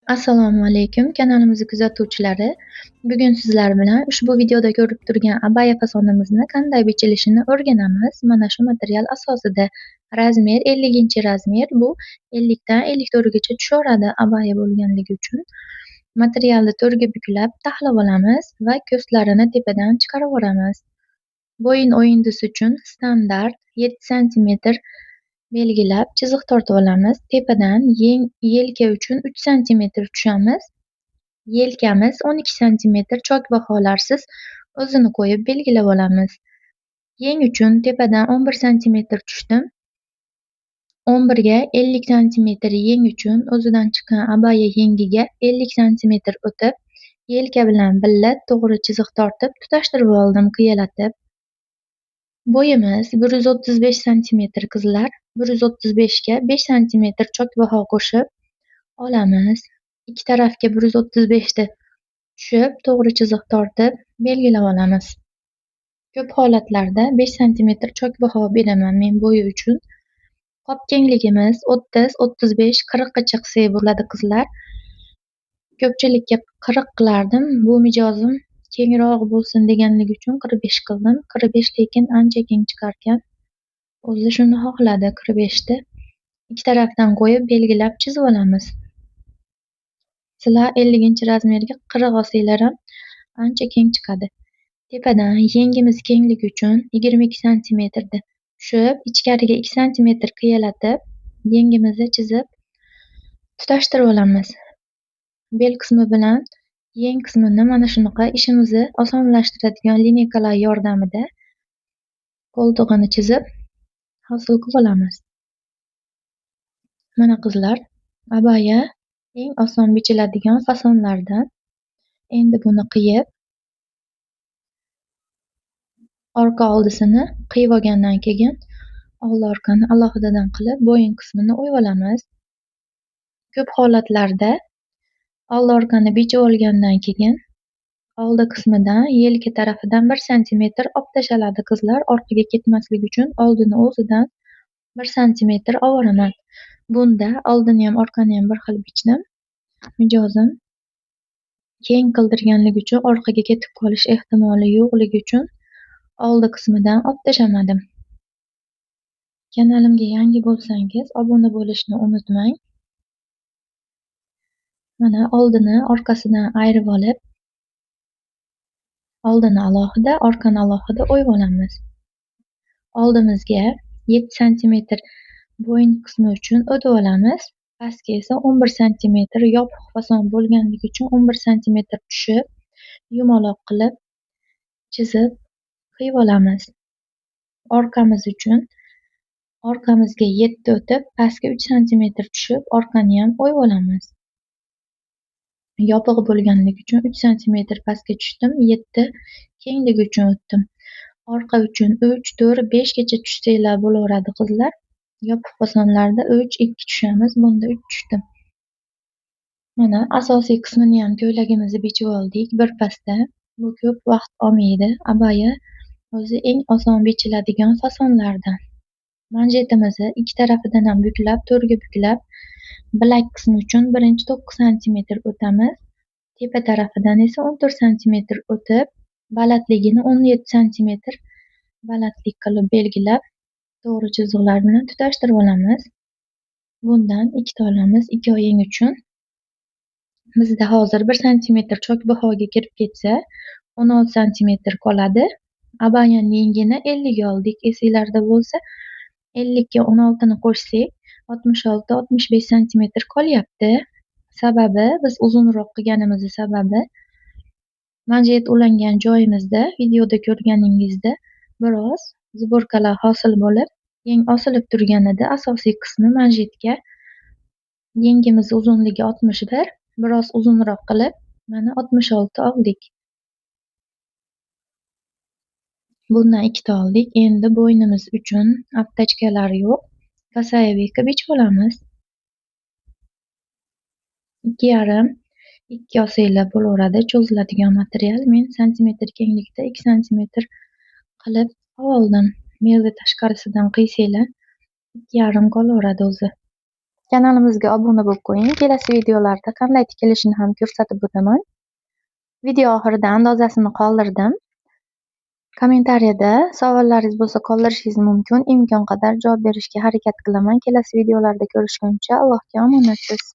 Assalomu alaykum, kanalimiz kuzatuvchilari. Bugun sizlar bilan ushbu videoda ko'rib turgan abaya fasonimizni qanday bichilishini o'rganamiz. Mana shu material asosida razmer 50-razmer, bu 50 dan 54 gacha tushaveradi abaya bo'lganligi uchun. Materialni to'rga buklab taxlab olamiz va ko'stlarini tepadan chiqarib olamiz. Bo'yin o'yindisi uchun standart 7 sm belgilab chiziq tortib olamiz. Tepadan yelka uchun 3 sm tushamiz. Yelkamiz 12 sm chok va holarsiz o'zini qo'yib belgilab olamiz. Yeng uchun tepadan 11 sm tushdim. 11 ga 50 sm yeng uchun o'zidan chiqqan abaya yengiga 50 sm o'tib, yelka bilan birga to'g'ri chiziq tortib tutashtirib oldim qiyalatib. Bo'yimiz 135 sm qizlar. 135 ga 5 sm chok baho qo'shib olamiz. Ikki tarafga 135 da tushib, to'g'ri chiziq tortib belgilab olamiz. Ko'p holatlarda 5 sm chok baho beraman men bo'yi uchun. Qop kengligimiz 30, 35, 40 gacha qilsak bo'ladi qizlar. Ko'pchilikka 40 qilardim. Bu mijozim kengroq bo'lsin deganligi uchun 45 qildim. 45 lekin ancha keng chiqarkan. O'zi shuni xohladi 45 da. Ikki tarafdan qo'yib belgilab chizib olamiz. Sizlar 50-razmerga 40 olsanglar ham ancha keng chiqadi. Tepadan yengimiz kengligi uchun 22 sm da tushib, ichkariga 2 sm qiyalatib, yengimizni chizib tutashtirib olamiz. Bel qismi bilan yeng qismini mana shunaqa ishimizni osonlashtiradigan lineykalar yordamida qo'ltig'ini chizib hosil qilib olamiz. Mana qizlar, abaya eng oson bichiladigan fasonlardan. Endi buni qiyib, orqa oldisini qiyib olgandan keyin oldi orqani alohidadan qilib bo'yin qismini o'yib olamiz. Ko'p holatlarda oldi orqani bichib olgandan keyin oldi qismidan yelka tarafidan 1 sm olib tashaladi qizlar, orqaga ketmasligi uchun oldini o'zidan 1 sm ovoraman. Bunda oldini ham orqani ham bir xil bichdim. Mijozim keng qildirganligi uchun orqaga ketib qolish ehtimoli yo'qligi uchun oldi qismidan olib tashamadim. Kanalimga yangi bo'lsangiz obuna bo'lishni unutmang. Mana oldini orqasidan ayirib olib, oldini alohida, orqani alohida o'yib olamiz. Oldimizga 7 sm bo'yin qismi uchun o'tib olamiz. Pastga esa 11 sm yopiq fason bo'lganligi uchun 11 sm tushib, yumaloq qilib chizib qiyib olamiz. Orqamiz uchun orqamizga 7 o'tib, pastga 3 sm tushib, orqani ham o'yib olamiz. Yopiq bo'lganligi uchun 3 sm pastga tushdim, 7 kengligi uchun o'tdim. Orqa uchun 3, 4, 5 gacha tushsanglar bo'laveradi qizlar. Yopiq fasonlarda 3, 2 tushamiz, bunda 3 tushdim. Mana asosiy qismini ham ko'ylagimizni bichib oldik birpasda. Bu ko'p vaqt olmaydi. Abaya o'zi eng oson bichiladigan fasonlardan. Manjetimizni ikki tarafidan ham buklab, to'rga buklab, bilak qismi uchun birinchi 9 sm o'tamiz. Tepa tarafidan esa 14 sm o'tib, balandligini 17 sm balandlik qilib belgilab, to'g'ri chiziqlar bilan tutashtirib olamiz. Bundan ikkita olamiz, 2 oying uchun. Bizda hozir 1 sm chok bahoga kirib ketsa, 16 sm qoladi. Abayaning yengini 50 ga oldik. Esinglarda bo'lsa, 50 ga 16 ni qo'shsak, 66-65 sm qolyapti. Sababi, biz uzunroq qilganimizning sababi, manjet ulangan joyimizda, videoda ko'rganingizda biroz zborkalar hosil bo'lib, yeng osilib turganida asosiy qismi manjetga yengimiz uzunligi 61, biroz uzunroq qilib, mana 66 oldik. Bundan ikkita oldik. Endi bo'ynimiz uchun aptachkalar yo'q, kosayevka bichib olamiz. 2,5, 2 olsanglar bo'laveradi. Cho'ziladigan material. Men santimetr kenglikda 2 sm qilib oldim. Merda tashqarisidan qiysanglar 2,5 qolaveradi o'zi. Kanalimizga obuna bo'lib qo'ying. Kelasi videolarda qanday tikilishini ham ko'rsatib o'taman. Video oxirida andozasini qoldirdim. Kommentariyada savollaringiz bo'lsa qoldirishingiz mumkin. Imkon qadar javob berishga harakat qilaman. Kelasi videolarda ko'rishguncha Allohga omonat siz.